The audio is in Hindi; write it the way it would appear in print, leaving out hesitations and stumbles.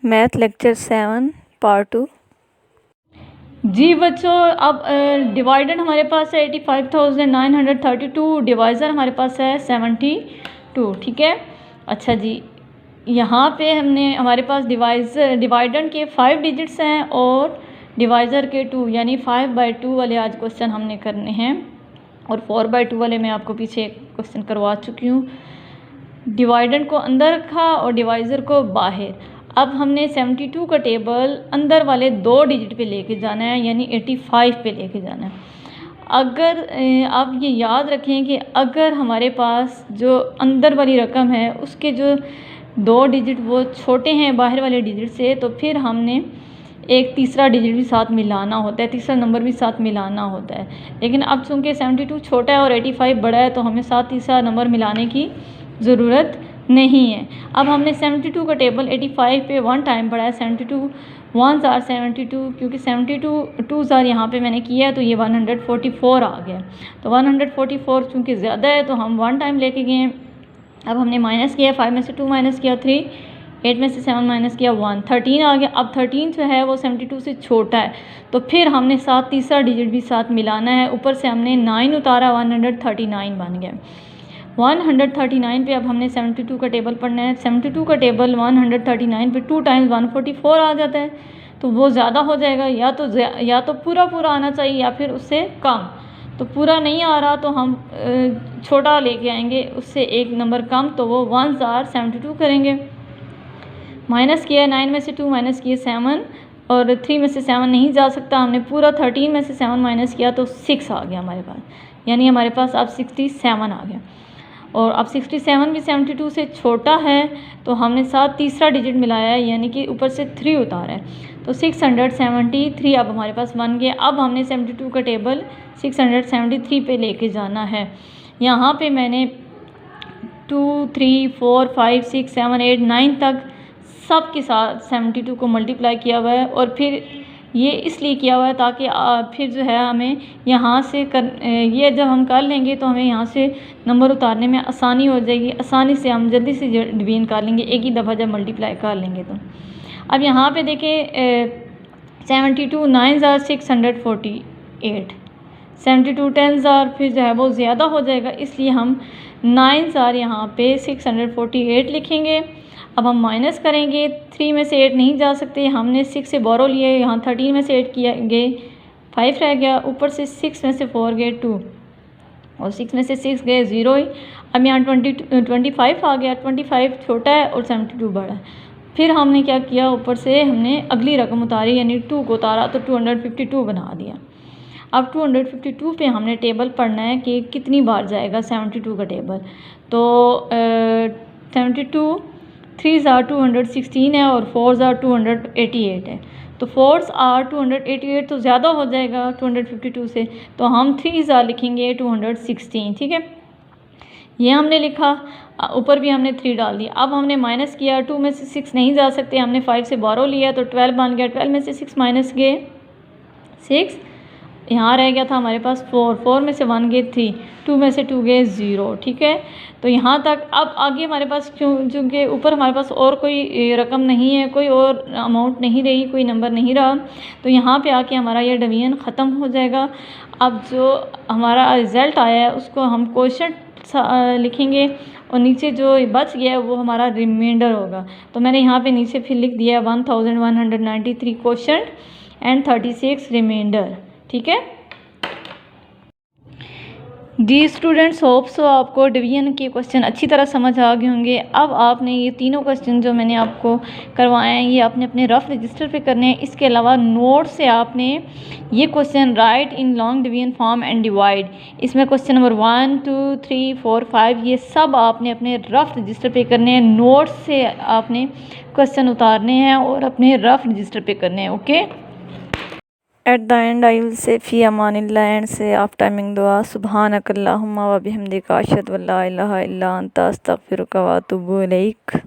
Math lecture 7 part 2। जी बच्चों, अब डिवाइडेड हमारे पास है 85,932, डिवाइज़र हमारे पास है 72। ठीक है, अच्छा जी, यहाँ पे हमारे पास डिवाइडेंड के 5 डिजिट्स हैं और डिवाइज़र के 2, यानी 5/2 वाले आज क्वेश्चन हमने करने हैं। और 4/2 वाले मैं आपको पीछे क्वेश्चन करवा चुकी हूँ। डिवाइडेंड को अंदर रखा और डिवाइज़र को बाहर। अब हमने 72 का टेबल अंदर वाले 2 डिजिट पे लेके जाना है, यानी 85 पे लेके जाना है। अगर आप ये याद रखें कि अगर हमारे पास जो अंदर वाली रकम है उसके जो 2 डिजिट वो छोटे हैं बाहर वाले डिजिट से, तो फिर हमने एक तीसरा डिजिट भी साथ मिलाना होता है, तीसरा नंबर भी साथ मिलाना होता है। लेकिन अब चूँकि 72 छोटा है और 85 बड़ा है, तो हमें साथ तीसरा नंबर मिलाने की ज़रूरत नहीं है। अब हमने 72 का टेबल 85 पे 1 टाइम पढ़ा है। 72 1s are 72, क्योंकि 72 2s are यहाँ पे मैंने किया है, तो ये 144 आ गया। तो 144 चूँकि ज़्यादा है तो हम 1 टाइम लेके गए हैं। अब हमने माइनस किया, 5 में से 2 माइनस किया 3, 8 में से 7 माइनस किया 1, 13 आ गया। अब 13 जो है वो 72 से छोटा है, तो फिर हमने साथ तीसरा डिजिट भी साथ मिलाना है। ऊपर से हमने 9 उतारा, 139 बन गया। 139 पे अब हमने 72 का टेबल पढ़ना है। 72 का टेबल 139 पे 2 टाइम्स 144 आ जाता है, तो वो ज़्यादा हो जाएगा। या तो पूरा आना चाहिए या फिर उससे कम। तो पूरा नहीं आ रहा तो हम छोटा लेके आएंगे, उससे एक नंबर कम, तो वो 1s are 72 करेंगे। माइनस किया 9 में से 2 माइनस किए 7, और 3 में से 7 नहीं जा सकता, हमने पूरा 13 में से 7 माइनस किया तो 6 आ गया हमारे पास, यानी हमारे पास अब 67 आ गया। और अब 67 भी 72 से छोटा है, तो हमने साथ तीसरा डिजिट मिलाया है, यानी कि ऊपर से 3 उतारा है, तो 673 अब हमारे पास बन गया। अब हमने 72 का टेबल 673 पे लेके जाना है। यहाँ पे मैंने 2 3 4 5 6 7 8 9 तक सब के साथ 72 को मल्टीप्लाई किया हुआ है, और फिर ये इसलिए किया हुआ है ताकि फिर जो है हमें यहाँ से ये जब हम कर लेंगे तो हमें यहाँ से नंबर उतारने में आसानी हो जाएगी। आसानी से हम जल्दी से डिवीजन कर लेंगे एक ही दफ़ा जब मल्टीप्लाई कर लेंगे। तो अब यहाँ पे देखें 72 9s are 648, 72 10s are फिर जो है वो ज़्यादा हो जाएगा, इसलिए हम 9s are यहाँ पे 648 लिखेंगे। अब हम माइनस करेंगे, 3 में से 8 नहीं जा सकते, हमने 6 से बोरो लिए, यहाँ 13 में से 8 किया गए 5 रह गया, ऊपर से 6 में से 4 गए 2, और 6 में से 6 गए 0 ही। अब यहाँ 25 आ गया, 25 छोटा है और 72 बड़ा है। फिर हमने क्या किया, ऊपर से हमने अगली रकम उतारी, यानी 2 को उतारा, तो 252 बना दिया। अब 252 पे हमने टेबल पढ़ना है कि कितनी बार जाएगा 72 का टेबल। तो 72 3s are 216 है और 4s are 288 है, तो 4s are 288 तो ज़्यादा हो जाएगा 252 से, तो हम 3s are लिखेंगे 216। ठीक है, ये हमने लिखा, ऊपर भी हमने 3 डाल दिया। अब हमने माइनस किया, 2 में से 6 नहीं जा सकते, हमने 5 से बोरो लिया, तो 12 बन गया। 12 में से 6 माइनस गए 6, यहाँ रह गया था हमारे पास 4 में से 1 गए 3, 2 में से 2 गए 0। ठीक है, तो यहाँ तक। अब आगे हमारे पास चूँकि ऊपर हमारे पास और कोई रकम नहीं है, कोई और अमाउंट नहीं रही, कोई नंबर नहीं रहा, तो यहाँ पे आके हमारा ये डिवीजन ख़त्म हो जाएगा। अब जो हमारा रिज़ल्ट आया है उसको हम क्वोशंट लिखेंगे, और नीचे जो बच गया है वो हमारा रिमाइंडर होगा। तो मैंने यहाँ पे नीचे फिर लिख दिया 1193 क्वोशंट एंड 36 रिमाइंडर। ठीक है जी स्टूडेंट्स, होप सो आपको डिवीजन के क्वेश्चन अच्छी तरह समझ आ गए होंगे। अब आपने ये तीनों क्वेश्चन जो मैंने आपको करवाए हैं, ये आपने अपने रफ रजिस्टर पे करने हैं। इसके अलावा नोट से आपने ये question right in long division form and divide, इसमें क्वेश्चन नंबर 1 2 3 4 5 ये सब आपने अपने रफ रजिस्टर पे करने हैं। नोट से आपने क्वेश्चन उतारने हैं और अपने रफ रजिस्टर पे करने हैं। Okay, At the end I will say fi amanillah, and say after timing dua subhanakallahumma wa bihamdika ashhadu an la ilaha illa anta astaghfiruka wa atubu ilaik.